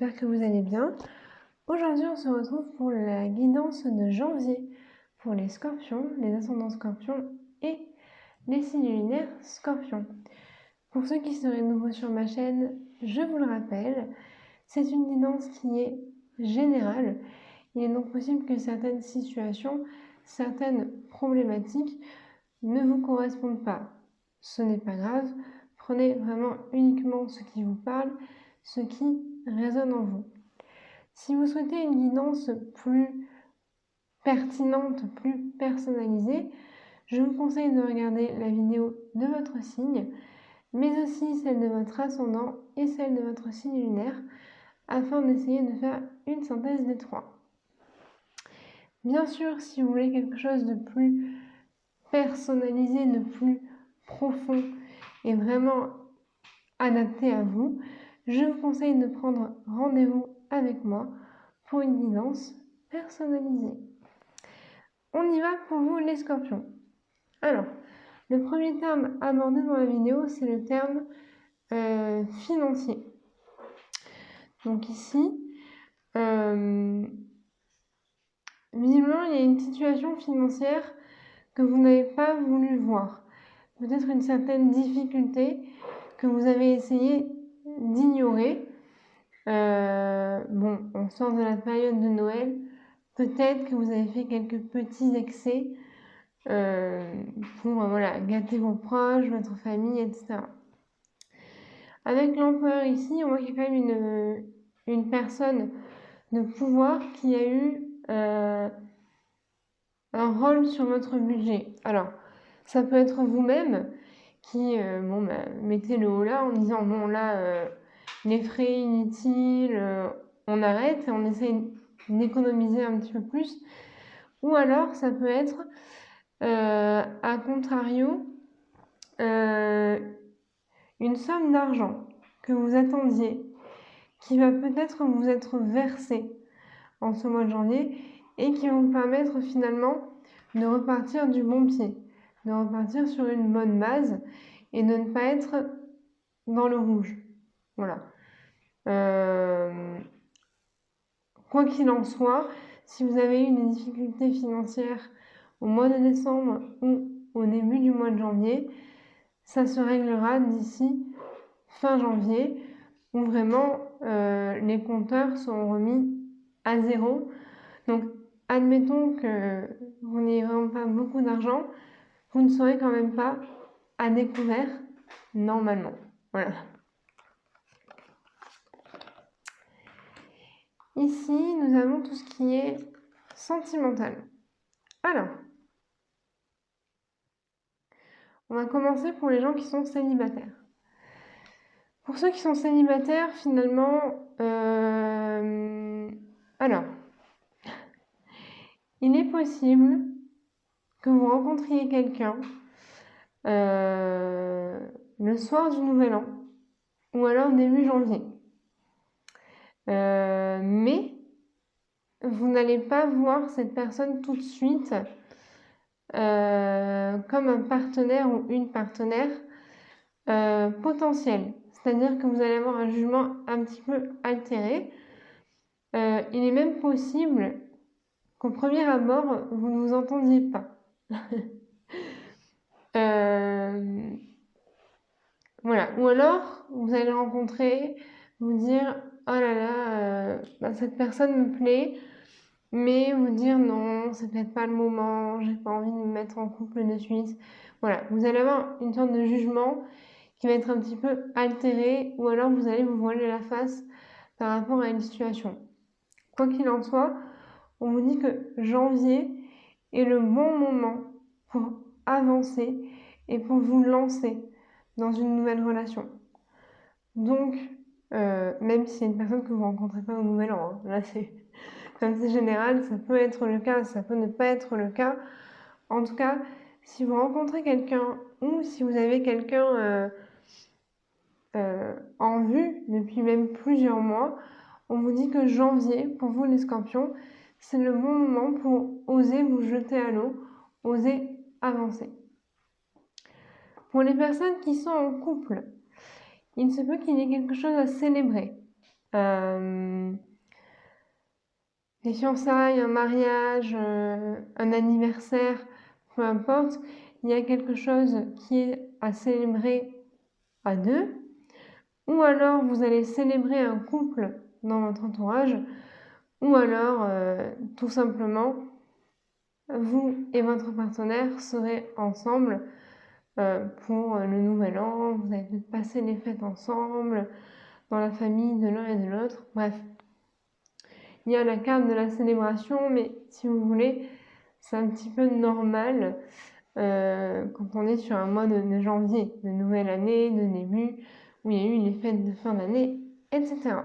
j'espère que vous allez bien. Aujourd'hui, on se retrouve pour la guidance de janvier pour les scorpions, les ascendants scorpions et les signes lunaires scorpions. Pour ceux qui seraient nouveaux sur ma chaîne, je vous le rappelle, c'est une guidance qui est générale. Il est donc possible que certaines situations, certaines problématiques ne vous correspondent pas. Ce n'est pas grave, prenez vraiment uniquement ce qui vous parle, ce qui résonne en vous. Si vous souhaitez une guidance plus pertinente, plus personnalisée, je vous conseille de regarder la vidéo de votre signe, mais aussi celle de votre ascendant et celle de votre signe lunaire, afin d'essayer de faire une synthèse des trois. Bien sûr, si vous voulez quelque chose de plus personnalisé, de plus profond et vraiment adapté à vous, je vous conseille de prendre rendez-vous avec moi pour une guidance personnalisée. On y va pour vous les scorpions. Alors, le premier terme abordé dans la vidéo, c'est le terme financier. Donc ici, visiblement, il y a une situation financière que vous n'avez pas voulu voir. Peut-être une certaine difficulté que vous avez essayé d'ignorer. On sort de la période de Noël. Peut-être que vous avez fait quelques petits excès pour gâter vos proches, votre famille, etc. Avec l'empereur ici, on voit qu'il y a quand même une personne de pouvoir qui a eu un rôle sur votre budget. Alors, ça peut être vous-même qui mettez le haut là en disant les frais inutiles, on arrête et on essaie d'économiser un petit peu plus. Ou alors, ça peut être, à contrario, une somme d'argent que vous attendiez, qui va peut-être vous être versée en ce mois de janvier et qui va vous permettre finalement de repartir du bon pied, de repartir sur une bonne base et de ne pas être dans le rouge. Voilà. Quoi qu'il en soit, si vous avez eu des difficultés financières au mois de décembre ou au début du mois de janvier, ça se réglera d'ici fin janvier, où vraiment les compteurs seront remis à zéro. Donc, admettons que vous n'ayez vraiment pas beaucoup d'argent, vous ne serez quand même pas à découvert normalement. Voilà. Ici, nous avons tout ce qui est sentimental. Alors, on va commencer pour les gens qui sont célibataires. Pour ceux qui sont célibataires, finalement, il est possible que vous rencontriez quelqu'un le soir du Nouvel An ou alors début janvier. Mais vous n'allez pas voir cette personne tout de suite comme un partenaire ou une partenaire potentiel. C'est-à-dire que vous allez avoir un jugement un petit peu altéré. Il est même possible qu'au premier abord, vous ne vous entendiez pas. Voilà. Ou alors, vous allez le rencontrer, vous dire « Oh là là, cette personne me plaît », mais vous dire « Non, c'est peut-être pas le moment, j'ai pas envie de me mettre en couple de suite ». Voilà. Vous allez avoir une sorte de jugement qui va être un petit peu altéré, ou alors vous allez vous voiler la face par rapport à une situation. Quoi qu'il en soit, on vous dit que janvier est le bon moment pour avancer et pour vous lancer dans une nouvelle relation. Donc, même si c'est une personne que vous ne rencontrez pas au Nouvel An, là comme c'est général, ça peut être le cas, ça peut ne pas être le cas. En tout cas, si vous rencontrez quelqu'un ou si vous avez quelqu'un en vue depuis même plusieurs mois, on vous dit que janvier, pour vous les scorpions, c'est le bon moment pour oser vous jeter à l'eau, oser avancer. Pour les personnes qui sont en couple, il se peut qu'il y ait quelque chose à célébrer. les fiançailles, un mariage, un anniversaire, peu importe, il y a quelque chose qui est à célébrer à deux, ou alors vous allez célébrer un couple dans votre entourage, ou alors tout simplement vous et votre partenaire serez ensemble pour le nouvel an, vous allez peut-être passer les fêtes ensemble, dans la famille de l'un et de l'autre, bref. Il y a la carte de la célébration, mais si vous voulez, c'est un petit peu normal quand on est sur un mois de janvier, de nouvelle année, de début, où il y a eu les fêtes de fin d'année, etc.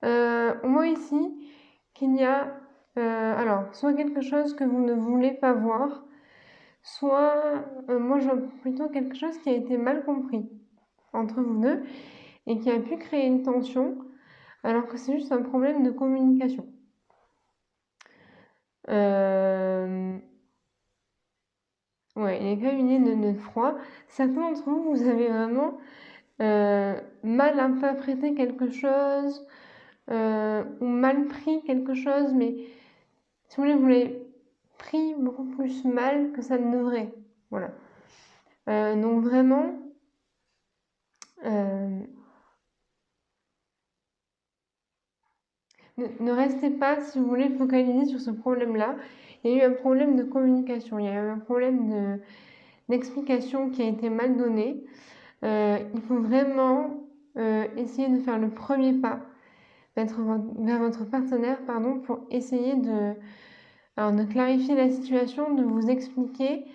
On voit ici qu'il y a alors soit quelque chose que vous ne voulez pas voir, soit moi je vois plutôt quelque chose qui a été mal compris entre vous deux et qui a pu créer une tension alors que c'est juste un problème de communication. Ouais, il y a quand même une idée de froid. Certains d'entre vous, vous avez vraiment mal interprété quelque chose ou mal pris quelque chose, mais si vous l'avez pris beaucoup plus mal que ça ne devrait. Voilà. Donc vraiment, ne restez pas, si vous voulez, focaliser sur ce problème-là. Il y a eu un problème de communication, il y a eu un problème d'explication qui a été mal donné. Il faut vraiment essayer de faire le premier pas vers votre partenaire pour essayer de clarifier la situation, de vous expliquer.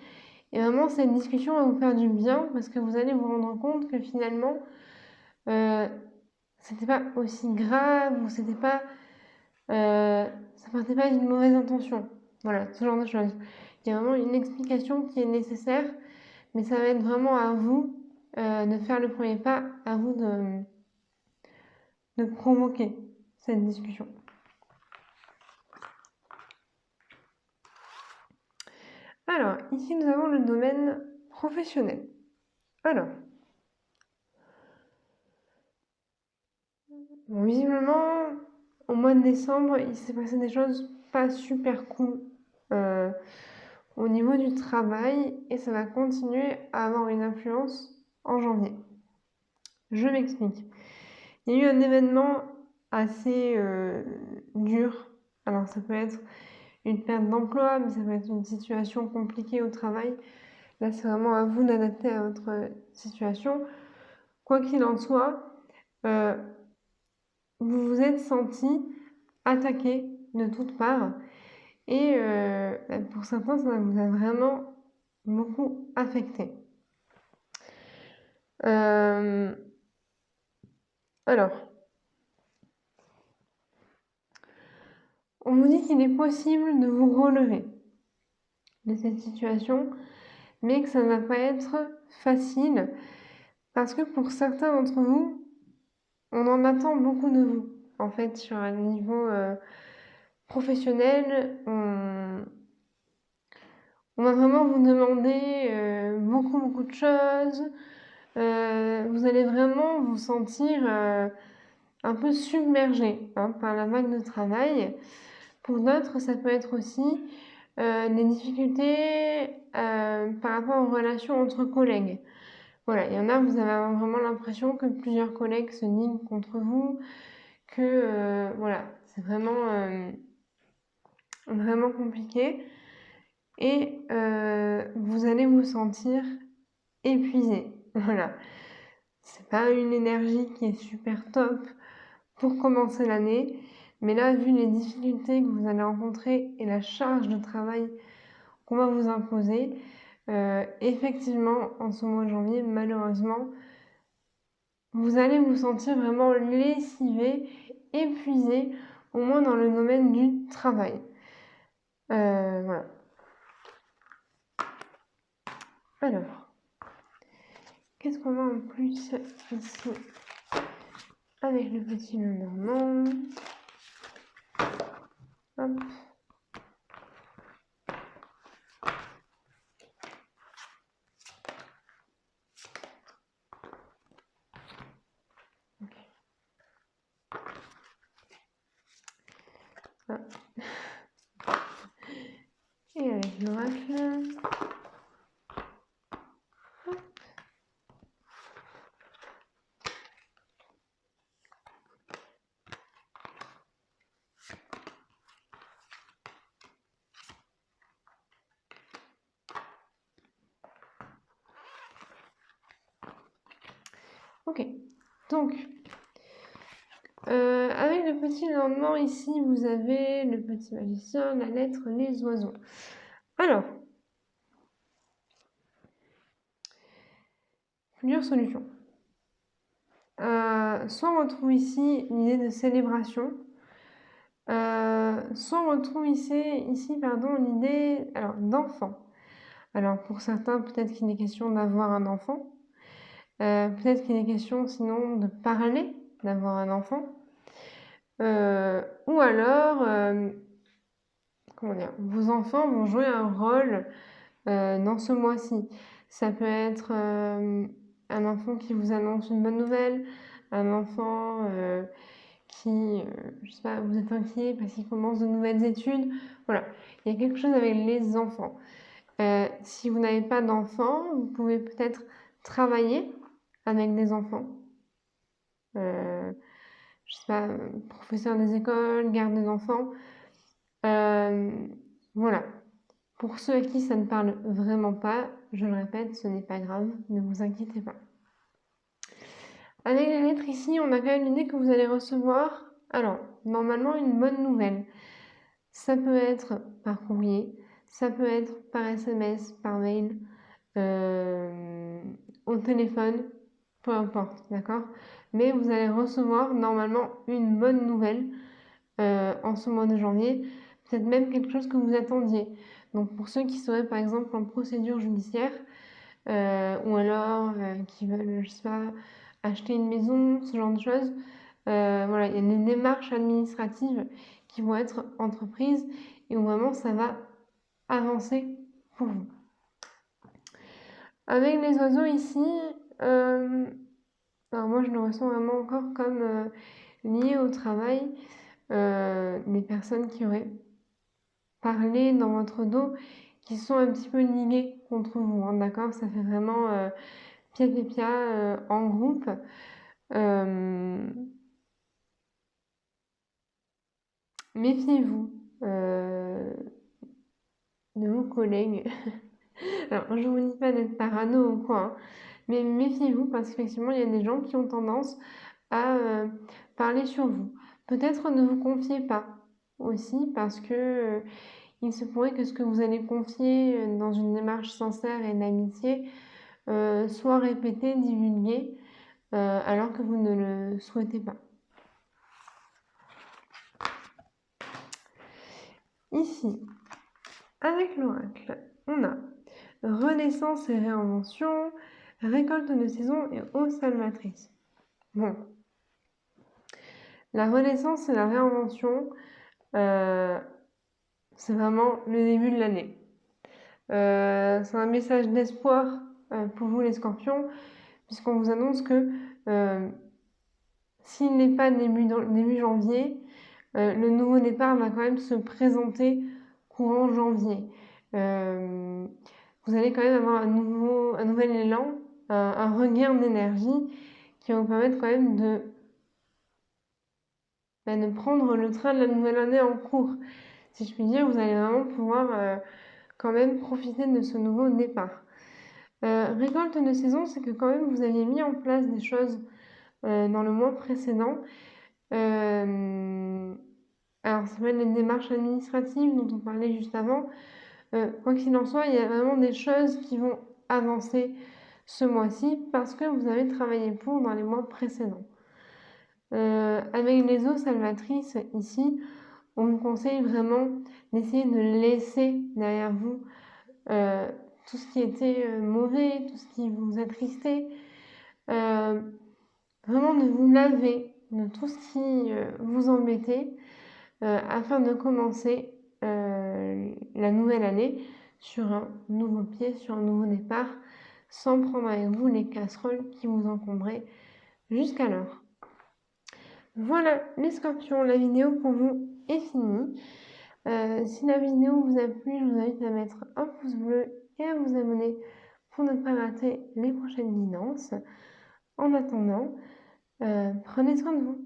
Et vraiment, cette discussion va vous faire du bien parce que vous allez vous rendre compte que finalement, c'était pas aussi grave ou c'était pas, ça partait pas d'une mauvaise intention. Voilà, ce genre de choses. Il y a vraiment une explication qui est nécessaire, mais ça va être vraiment à vous de faire le premier pas, à vous de provoquer cette discussion. Alors, ici nous avons le domaine professionnel. Alors, bon, visiblement, au mois de décembre, il s'est passé des choses pas super cool au niveau du travail et ça va continuer à avoir une influence en janvier. Je m'explique. Il y a eu un événement assez dur. Alors, ça peut être une perte d'emploi, mais ça peut être une situation compliquée au travail. Là, c'est vraiment à vous d'adapter à votre situation. Quoi qu'il en soit, vous vous êtes senti attaqué de toutes parts et pour certains, ça vous a vraiment beaucoup affecté. Alors, on vous dit qu'il est possible de vous relever de cette situation, mais que ça ne va pas être facile parce que pour certains d'entre vous, on en attend beaucoup de vous. En fait, sur un niveau professionnel, on va vraiment vous demander beaucoup de choses. Vous allez vraiment vous sentir un peu submergé par la vague de travail. Pour d'autres, ça peut être aussi des difficultés par rapport aux relations entre collègues. Voilà, il y en a, vous avez vraiment l'impression que plusieurs collègues se liguent contre vous, que voilà, c'est vraiment compliqué. Et vous allez vous sentir épuisé. Voilà. C'est pas une énergie qui est super top pour commencer l'année, mais là, vu les difficultés que vous allez rencontrer et la charge de travail qu'on va vous imposer, effectivement, en ce mois de janvier, malheureusement, vous allez vous sentir vraiment lessivé, épuisé, au moins dans le domaine du travail. Voilà. Alors, qu'est-ce qu'on a en plus ici avec le petit Lenormand? Hop. Okay. l'oracle. Ok, donc avec le petit lendemain ici, vous avez le petit magicien, la lettre, les oiseaux. Alors, plusieurs solutions. Soit on retrouve ici l'idée de célébration, soit on retrouve ici l'idée d'enfant. Alors pour certains, peut-être qu'il est question d'avoir un enfant, peut-être qu'il est question sinon de parler, d'avoir un enfant, ou alors, vos enfants vont jouer un rôle dans ce mois-ci. Ça peut être un enfant qui vous annonce une bonne nouvelle, un enfant qui, je sais pas, vous êtes inquiet parce qu'il commence de nouvelles études. Voilà, il y a quelque chose avec les enfants. Si vous n'avez pas d'enfants, vous pouvez peut-être travailler avec des enfants. Je sais pas, professeur des écoles, garde des enfants. Voilà. Pour ceux à qui ça ne parle vraiment pas, je le répète, ce n'est pas grave, ne vous inquiétez pas. Avec les lettres ici, on a quand même l'idée que vous allez recevoir, alors, normalement, une bonne nouvelle. Ça peut être par courrier, ça peut être par SMS, par mail, au téléphone, peu importe, d'accord? Mais vous allez recevoir normalement une bonne nouvelle en ce mois de janvier, peut-être même quelque chose que vous attendiez. Donc pour ceux qui seraient par exemple en procédure judiciaire, ou alors qui veulent, je sais pas, acheter une maison, ce genre de choses, voilà, il y a des démarches administratives qui vont être entreprises et où vraiment ça va avancer pour vous. Avec les oiseaux ici, alors moi je le ressens vraiment encore comme lié au travail, des personnes qui auraient parlé dans votre dos, qui sont un petit peu liguées contre vous, hein, d'accord? Ça fait vraiment pia en groupe. Méfiez-vous de vos collègues. Alors, je ne vous dis pas d'être parano ou quoi, hein, mais méfiez-vous parce qu'effectivement, il y a des gens qui ont tendance à parler sur vous. Peut-être ne vous confiez pas aussi parce que il se pourrait que ce que vous allez confier dans une démarche sincère et d'amitié soit répété, divulgué, alors que vous ne le souhaitez pas. Ici, avec l'oracle, on a renaissance et réinvention, récolte de saison et eau salvatrice. Bon, la renaissance et la réinvention, c'est vraiment le début de l'année. C'est un message d'espoir pour vous les scorpions, puisqu'on vous annonce que s'il n'est pas début janvier, le nouveau départ va quand même se présenter courant janvier. Vous allez quand même avoir un nouvel élan, un regain d'énergie qui va vous permettre quand même de prendre le train de la nouvelle année en cours. Si je puis dire, vous allez vraiment pouvoir quand même profiter de ce nouveau départ. Récolte de saison, c'est que quand même vous aviez mis en place des choses dans le mois précédent. Alors, ça peut être les démarches administratives dont on parlait juste avant. Quoi qu'il en soit, il y a vraiment des choses qui vont avancer ce mois-ci parce que vous avez travaillé pour dans les mois précédents. Avec les eaux salvatrices, ici, on vous conseille vraiment d'essayer de laisser derrière vous tout ce qui était mauvais, tout ce qui vous attristait. Vraiment de vous laver de tout ce qui vous embêtait afin de commencer la nouvelle année sur un nouveau pied, sur un nouveau départ, sans prendre avec vous les casseroles qui vous encombraient jusqu'alors. Voilà les scorpions, la vidéo pour vous est finie. Si la vidéo vous a plu, je vous invite à mettre un pouce bleu et à vous abonner pour ne pas rater les prochaines guidances. En attendant, prenez soin de vous.